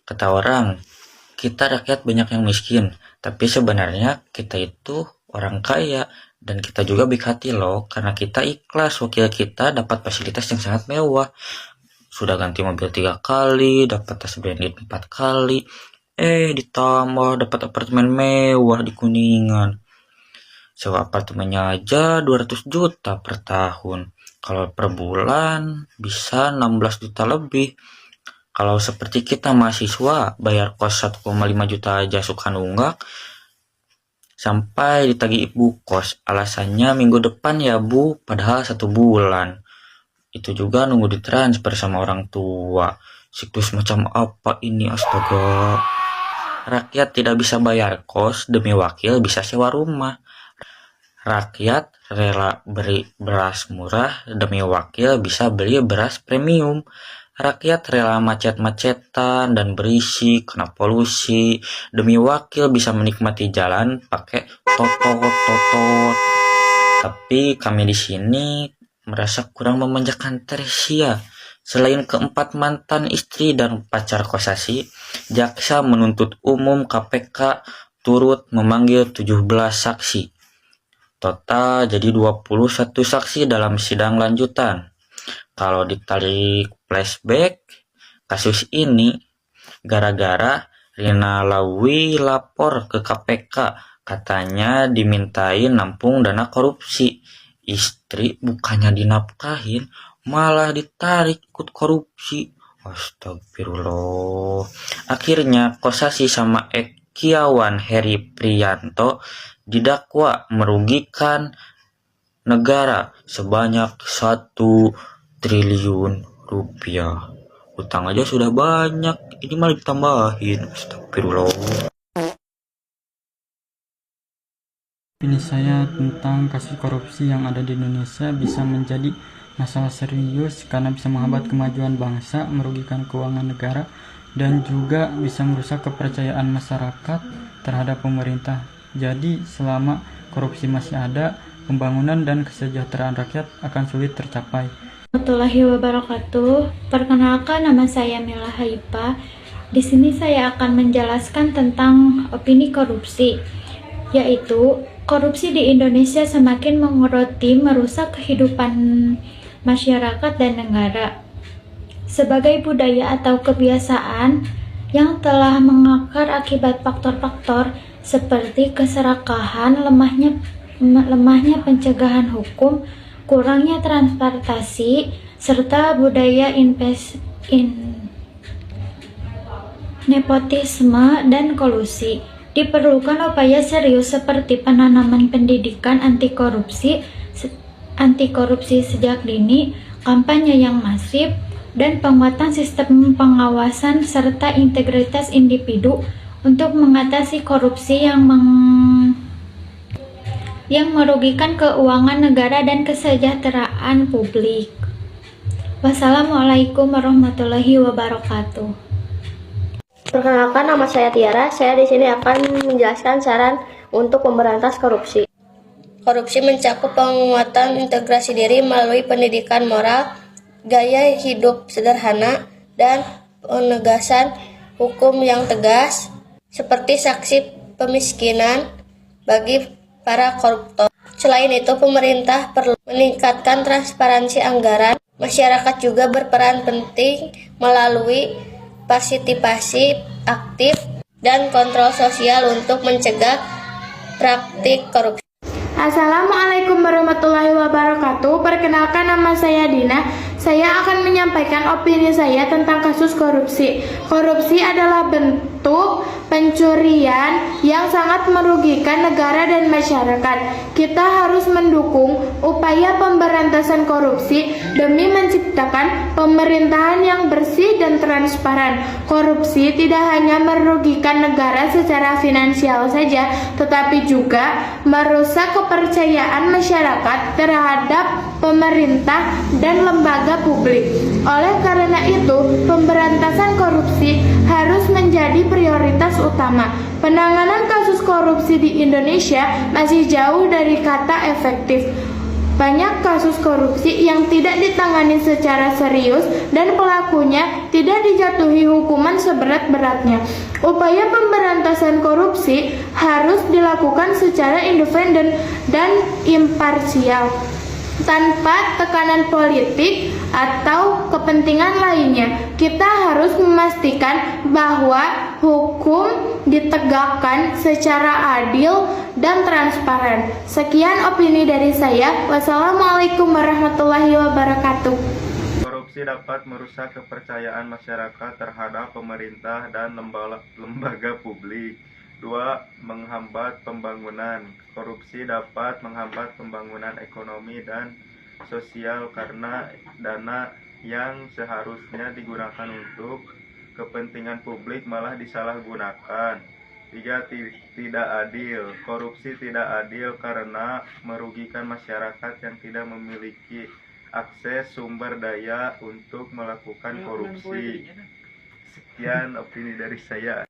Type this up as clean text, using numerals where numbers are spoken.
Kata orang, kita rakyat banyak yang miskin, tapi sebenarnya kita itu orang kaya. Dan kita juga baik hati loh, karena kita ikhlas wakil kita dapat fasilitas yang sangat mewah. Sudah ganti mobil 3 kali, dapat tas branded 4 kali, ditambah dapat apartemen mewah di Kuningan. Sewa apartemennya aja 200 juta per tahun. Kalau per bulan bisa 16 juta lebih. Kalau seperti kita mahasiswa, bayar kos 1,5 juta aja suka nunggak. Sampai ditagih ibu kos, alasannya minggu depan ya bu, padahal 1 bulan. Itu juga nunggu ditransfer sama orang tua. Siklus macam apa ini, astaga. Rakyat tidak bisa bayar kos, demi wakil bisa sewa rumah. Rakyat rela beri beras murah, demi wakil bisa beli beras premium. Rakyat rela macet-macetan dan berisik kena polusi, demi wakil bisa menikmati jalan pakai totot. Tapi kami di sini merasa kurang memanjakan Teresia. Selain keempat mantan istri dan pacar kosasi, jaksa menuntut umum KPK turut memanggil 17 saksi. Total jadi 21 saksi dalam sidang lanjutan. Kalau ditarik flashback, kasus ini gara-gara Rina Lawi lapor ke KPK, katanya dimintain nampung dana korupsi. Istri bukannya dinafkahin, malah ditarik ikut korupsi. Astagfirullah. Akhirnya Kosasi sama Ekiawan Heri Priyanto didakwa merugikan negara sebanyak 1 triliun rupiah. Utang aja sudah banyak, ini malah ditambahin. Astagfirullah. Opini saya tentang kasus korupsi yang ada di Indonesia bisa menjadi masalah serius karena bisa menghambat kemajuan bangsa, merugikan keuangan negara, dan juga bisa merusak kepercayaan masyarakat terhadap pemerintah. Jadi selama korupsi masih ada, pembangunan dan kesejahteraan rakyat akan sulit tercapai. Warahmatullahi wabarakatuh. Perkenalkan, nama saya Mila Haipa. Di sini saya akan menjelaskan tentang opini korupsi, yaitu korupsi di Indonesia semakin mengeroti merusak kehidupan masyarakat dan negara. Sebagai budaya atau kebiasaan yang telah mengakar akibat faktor-faktor seperti keserakahan, lemahnya pencegahan hukum, kurangnya transparansi, serta budaya nepotisme dan kolusi. Diperlukan upaya serius seperti penanaman pendidikan anti korupsi sejak dini, kampanye yang masif, dan penguatan sistem pengawasan serta integritas individu untuk mengatasi korupsi yang merugikan keuangan negara dan kesejahteraan publik. Wassalamualaikum warahmatullahi wabarakatuh. Perkenalkan, nama saya Tiara. Saya di sini akan menjelaskan saran untuk memberantas korupsi. Korupsi mencakup penguatan integrasi diri melalui pendidikan moral, gaya hidup sederhana, dan penegasan hukum yang tegas, seperti sanksi pemiskinan bagi para koruptor. Selain itu, pemerintah perlu meningkatkan transparansi anggaran. Masyarakat juga berperan penting melalui partisipasi aktif dan kontrol sosial untuk mencegah praktik korupsi. Assalamualaikum warahmatullahi wabarakatuh. Perkenalkan, nama saya Dina. Saya akan menyampaikan opini saya tentang kasus korupsi. Korupsi adalah bentuk pencurian yang sangat merugikan negara dan masyarakat. Kita harus mendukung upaya pemberantasan korupsi demi menciptakan pemerintahan yang bersih dan transparan. Korupsi tidak hanya merugikan negara secara finansial saja, tetapi juga merusak kepercayaan masyarakat terhadap pemerintah dan lembaga publik. Oleh karena itu, pemberantasan korupsi harus menjadi prioritas utama. Penanganan kasus korupsi di Indonesia masih jauh dari kata efektif. Banyak kasus korupsi yang tidak ditangani secara serius dan pelakunya tidak dijatuhi hukuman seberat-beratnya. Upaya pemberantasan korupsi harus dilakukan secara independen dan imparsial, tanpa tekanan politik atau kepentingan lainnya. Kita harus memastikan bahwa hukum ditegakkan secara adil dan transparan. Sekian opini dari saya. Wassalamualaikum warahmatullahi wabarakatuh. Korupsi dapat merusak kepercayaan masyarakat terhadap pemerintah dan lembaga publik. 2. Menghambat pembangunan. Korupsi dapat menghambat pembangunan ekonomi dan sosial karena dana yang seharusnya digunakan untuk kepentingan publik malah disalahgunakan. 3. Tidak adil. Korupsi tidak adil karena merugikan masyarakat yang tidak memiliki akses sumber daya untuk melakukan korupsi. Sekian opini dari saya.